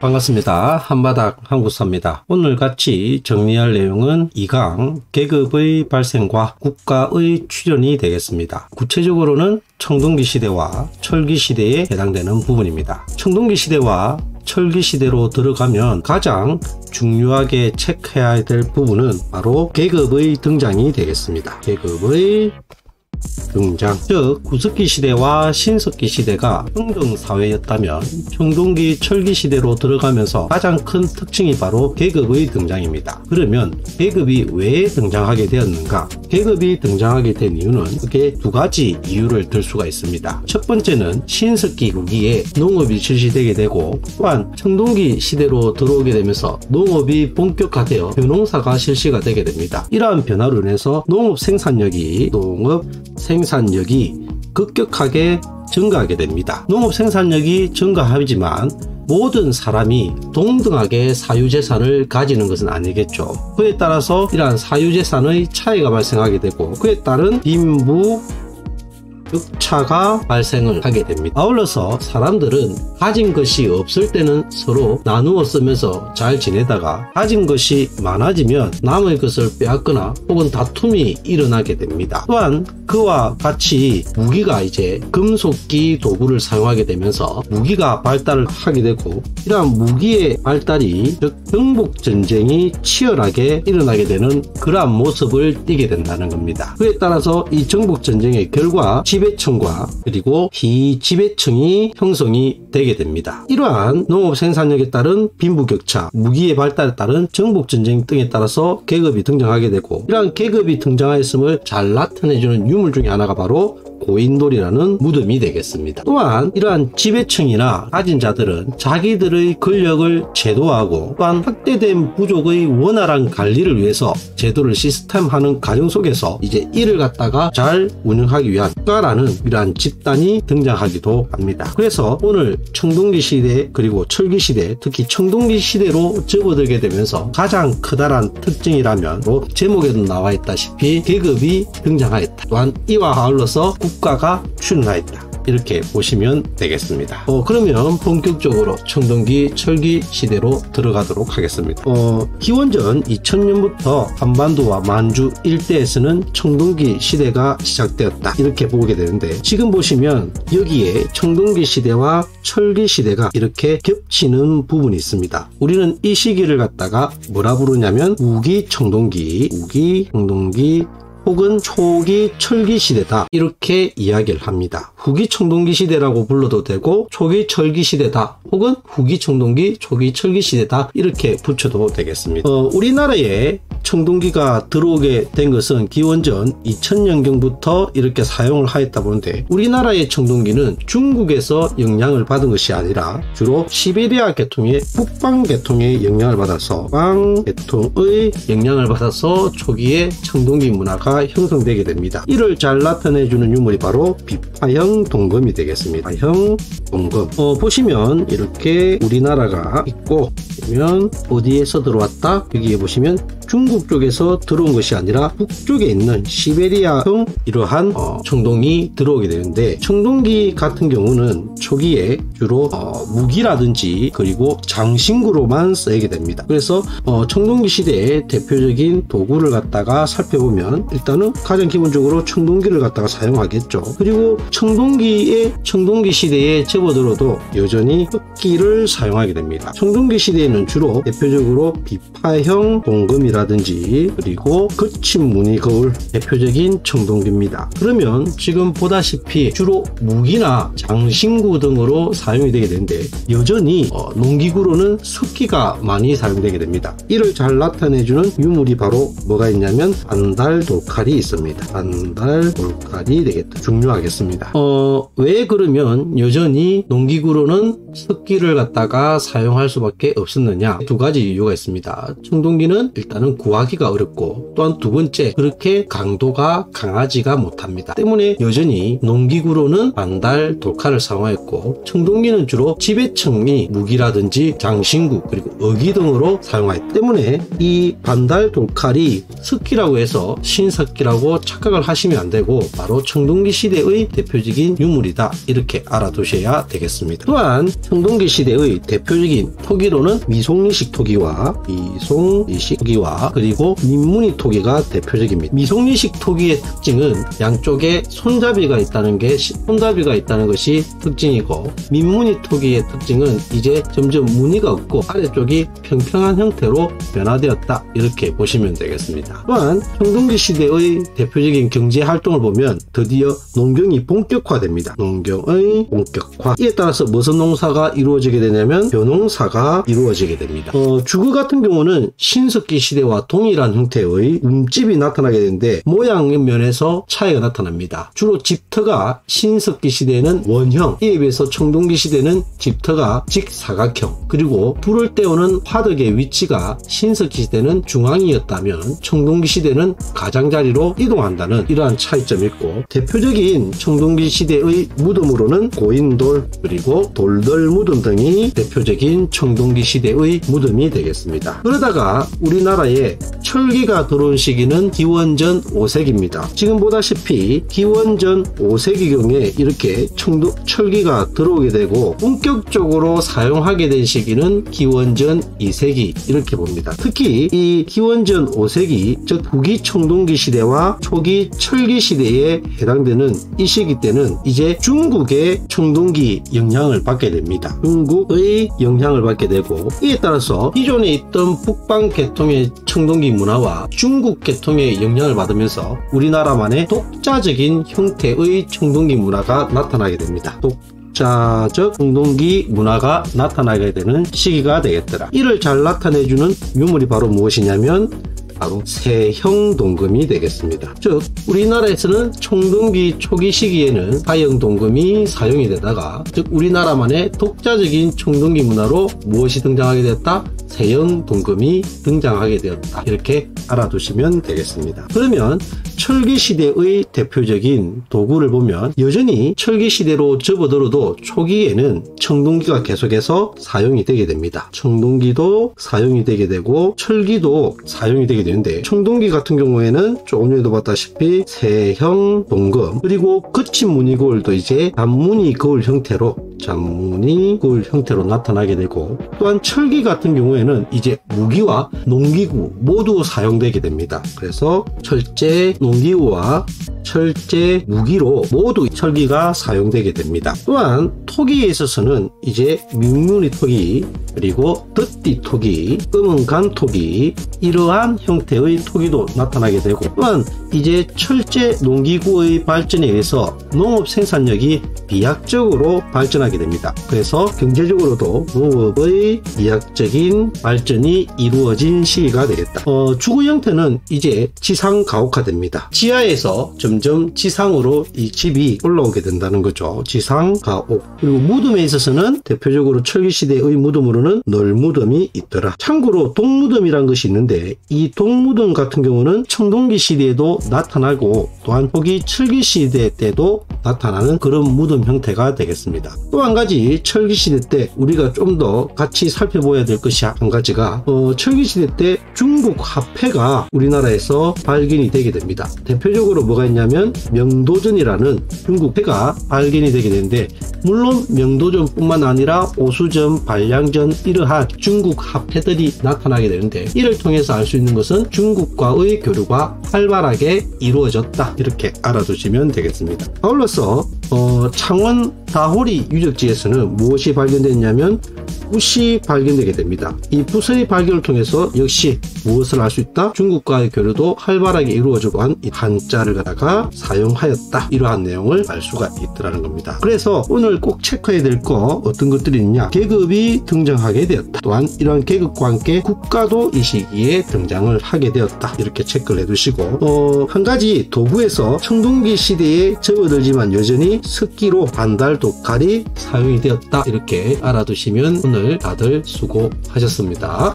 반갑습니다. 한바닥 한국사입니다. 오늘 같이 정리할 내용은 2강 계급의 발생과 국가의 출현이 되겠습니다. 구체적으로는 청동기 시대와 철기 시대에 해당되는 부분입니다. 청동기 시대와 철기 시대로 들어가면 가장 중요하게 체크해야 될 부분은 바로 계급의 등장이 되겠습니다. 계급의 등장, 즉 구석기 시대와 신석기 시대가 평등사회였다면 청동기 철기 시대로 들어가면서 가장 큰 특징이 바로 계급의 등장입니다. 그러면 계급이 왜 등장하게 되었는가? 계급이 등장하게 된 이유는 크게 두 가지 이유를 들 수가 있습니다. 첫 번째는 신석기 후기에 농업이 실시되게 되고, 또한 청동기 시대로 들어오게 되면서 농업이 본격화되어 벼농사가 실시가 되게 됩니다. 이러한 변화로 인해서 농업 생산력이 급격하게 증가하게 됩니다. 농업 생산력이 증가하지만 모든 사람이 동등하게 사유재산을 가지는 것은 아니겠죠. 그에 따라서 이러한 사유재산의 차이가 발생하게 되고, 그에 따른 빈부 격차가 발생을 하게 됩니다. 아울러서 사람들은 가진 것이 없을 때는 서로 나누어 쓰면서 잘 지내다가 가진 것이 많아지면 남의 것을 빼앗거나 혹은 다툼이 일어나게 됩니다. 또한 그와 같이 무기가 이제 금속기 도구를 사용하게 되면서 무기가 발달을 하게 되고, 이러한 무기의 발달이 즉 정복전쟁이 치열하게 일어나게 되는 그러한 모습을 띠게 된다는 겁니다. 그에 따라서 이 정복전쟁의 결과 지배층과 그리고 비지배층이 형성이 되게 됩니다. 이러한 농업 생산력에 따른 빈부격차, 무기의 발달에 따른 정복전쟁 등에 따라서 계급이 등장하게 되고, 이러한 계급이 등장하였음을 잘 나타내주는 유물 중에 하나가 바로 고인돌이라는 무덤이 되겠습니다. 또한 이러한 지배층이나 가진 자들은 자기들의 권력을 제도화하고, 또한 확대된 부족의 원활한 관리를 위해서 제도를 시스템화하는 과정 속에서 이제 이를 갖다가 잘 운영하기 위한 국가라는 이러한 집단이 등장하기도 합니다. 그래서 오늘 청동기 시대 그리고 철기 시대, 특히 청동기 시대로 접어들게 되면서 가장 크다란 특징이라면 제목에도 나와 있다시피 계급이 등장하였다. 또한 이와 아울러서 국가가 출현하였다. 이렇게 보시면 되겠습니다. 그러면 본격적으로 청동기 철기 시대로 들어가도록 하겠습니다. 기원전 2000년부터 한반도와 만주 일대에서는 청동기 시대가 시작되었다, 이렇게 보게 되는데, 지금 보시면 여기에 청동기 시대와 철기 시대가 이렇게 겹치는 부분이 있습니다. 우리는 이 시기를 갖다가 뭐라 부르냐면 우기 청동기 혹은 초기 철기 시대다, 이렇게 이야기를 합니다. 후기 청동기 시대라고 불러도 되고, 초기 철기 시대다, 혹은 후기 청동기 초기 철기 시대다, 이렇게 붙여도 되겠습니다. 우리나라에 청동기가 들어오게 된 것은 기원전 2000년경부터 이렇게 사용을 하였다 보는데, 우리나라의 청동기는 중국에서 영향을 받은 것이 아니라 주로 시베리아 계통의 북방 계통의 영향을 받아서 초기에 청동기 문화가 형성되게 됩니다. 이를 잘 나타내주는 유물이 바로 비파형 동검이 되겠습니다. 비파형 동검. 보시면 이렇게 우리나라가 있고, 그러면 어디에서 들어왔다? 여기에 보시면 중국 쪽에서 들어온 것이 아니라 북쪽에 있는 시베리아형 이러한 청동이 들어오게 되는데, 청동기 같은 경우는 초기에 주로 무기라든지 그리고 장신구로만 쓰이게 됩니다. 그래서 청동기 시대의 대표적인 도구를 갖다가 살펴보면 일단은 가장 기본적으로 청동기를 갖다가 사용하겠죠. 그리고 청동기 시대에 접어들어도 여전히 흑기를 사용하게 됩니다. 청동기 시대에는 주로 대표적으로 비파형 동검이라든지 그리고 거친 무늬 거울, 대표적인 청동기입니다. 그러면 지금 보다시피 주로 무기나 장신구 등으로 사용이 되게 되는데, 여전히 농기구로는 석기가 많이 사용되게 됩니다. 이를 잘 나타내주는 유물이 바로 뭐가 있냐면 반달 돌칼이 있습니다. 반달 돌칼이 되겠다. 중요하겠습니다. 왜 그러면 여전히 농기구로는 석기를 갖다가 사용할 수밖에 없었느냐? 두 가지 이유가 있습니다. 청동기는 일단은 구하기가 어렵고, 또한 두 번째 그렇게 강도가 강하지가 못합니다. 때문에 여전히 농기구로는 반달 돌칼을 사용하였고, 청동기는 주로 지배층이 무기라든지 장신구 그리고 어기 등으로 사용하였기 때문에 이 반달 돌칼이 석기라고 해서 신석기라고 착각을 하시면 안 되고, 바로 청동기 시대의 대표적인 유물이다, 이렇게 알아두셔야 되겠습니다. 또한 청동기 청동기 시대의 대표적인 토기로는 미송리식 토기와 그리고 민무늬 토기가 대표적입니다. 미송리식 토기의 특징은 양쪽에 손잡이가 있다는 것이 특징이고, 민무늬 토기의 특징은 이제 점점 무늬가 없고 아래쪽이 평평한 형태로 변화되었다, 이렇게 보시면 되겠습니다. 또한 청동기 시대의 대표적인 경제 활동을 보면 드디어 농경이 본격화됩니다. 농경의 본격화. 이에 따라서 무슨 농사가 이루어지게 되냐면 벼농사가 이루어지게 됩니다. 주거 같은 경우는 신석기 시대와 동일한 형태의 움집이 나타나게 되는데 모양 면에서 차이가 나타납니다. 주로 집터가 신석기 시대에는 원형, 이에 비해서 청동기 시대는 집터가 직사각형, 그리고 불을 때우는 화덕의 위치가 신석기 시대는 중앙이었다면 청동기 시대는 가장자리로 이동한다는 이러한 차이점이 있고, 대표적인 청동기 시대의 무덤으로는 고인돌 그리고 돌들 무덤 등이 대표적인 청동기 시대의 무덤이 되겠습니다. 그러다가 우리나라에 철기가 들어온 시기는 기원전 5세기입니다. 지금 보다시피 기원전 5세기경에 이렇게 철기가 들어오게 되고 본격적으로 사용하게 된 시기는 기원전 2세기, 이렇게 봅니다. 특히 이 기원전 5세기, 즉 후기 청동기 시대와 초기 철기 시대에 해당되는 이 시기 때는 이제 중국의 청동기 영향을 받게 됩니다. 중국의 영향을 받게 되고, 이에 따라서 기존에 있던 북방 계통의 청동기 문화와 중국 계통의 영향을 받으면서 우리나라만의 독자적인 형태의 청동기 문화가 나타나게 됩니다. 독자적 청동기 문화가 나타나게 되는 시기가 되겠더라. 이를 잘 나타내주는 유물이 바로 무엇이냐면 바로 세형 동금이 되겠습니다. 즉 우리나라에서는 청동기 초기 시기에는 사형 동금이 사용이 되다가, 즉 우리나라만의 독자적인 청동기 문화로 무엇이 등장하게 되었다? 세형 동금이 등장하게 되었다, 이렇게 알아두시면 되겠습니다. 그러면 철기시대의 대표적인 도구를 보면 여전히 철기시대로 접어들어도 초기에는 청동기가 계속해서 사용이 되게 됩니다. 청동기도 사용이 되게 되고 철기도 사용이 되게 되는데, 청동기 같은 경우에는 조금 전에도 봤다시피 세형 동금, 그리고 거친 무늬 거울도 이제 단무늬 거울 형태로 나타나게 되고, 또한 철기 같은 경우에는 이제 무기와 농기구 모두 사용되게 됩니다. 그래서 철제 농기구와 철제 무기로 모두 철기가 사용되게 됩니다. 또한 토기에 있어서는 이제 민무늬 토기, 그리고 덧띠 토기, 검은간 토기, 이러한 형태의 토기도 나타나게 되고, 또한 이제 철제 농기구의 발전에 의해서 농업 생산력이 비약적으로 발전하게 됩니다. 그래서 경제적으로도 농업의 비약적인 발전이 이루어진 시기가 되겠다. 주거 형태는 이제 지상 가옥화됩니다. 지하에서 점점 지상으로 이 집이 올라오게 된다는 거죠. 지상 가옥. 그리고 무덤에 있어서는 대표적으로 철기시대의 무덤으로는 널무덤이 있더라. 참고로 동무덤이란 것이 있는데, 이 동무덤 같은 경우는 청동기 시대에도 나타나고 또한 후기 철기시대 때도 나타나는 그런 무덤 형태가 되겠습니다. 또 한 가지 철기시대 때 우리가 좀 더 같이 살펴봐야 될 것이 한 가지가, 철기시대 때 중국 화폐가 우리나라에서 발견이 되게 됩니다. 대표적으로 뭐가 있냐면 명도전이라는 중국 회가 발견이 되게 되는데, 물론 명도전뿐만 아니라 오수전, 발량전, 이러한 중국 화폐들이 나타나게 되는데, 이를 통해서 알 수 있는 것은 중국과의 교류가 활발하게 이루어졌다, 이렇게 알아두시면 되겠습니다. 아울러서 창원 다호리 유적지에서는 무엇이 발견됐냐면 붓이 발견되게 됩니다. 이 붓의 발견을 통해서 역시 무엇을 알 수 있다? 중국과의 교류도 활발하게 이루어지고 한 한자를 갖다가 사용하였다, 이러한 내용을 알 수가 있더라는 겁니다. 그래서 오늘 꼭 체크해야 될 거 어떤 것들이 있냐? 계급이 등장하게 되었다. 또한 이러한 계급과 함께 국가도 이 시기에 등장을 하게 되었다, 이렇게 체크를 해두시고, 한 가지 도구에서 청동기 시대에 접어들지만 여전히 석기로 반달 독칼이 사용이 되었다, 이렇게 알아두시면 오늘 다들 수고하셨습니다.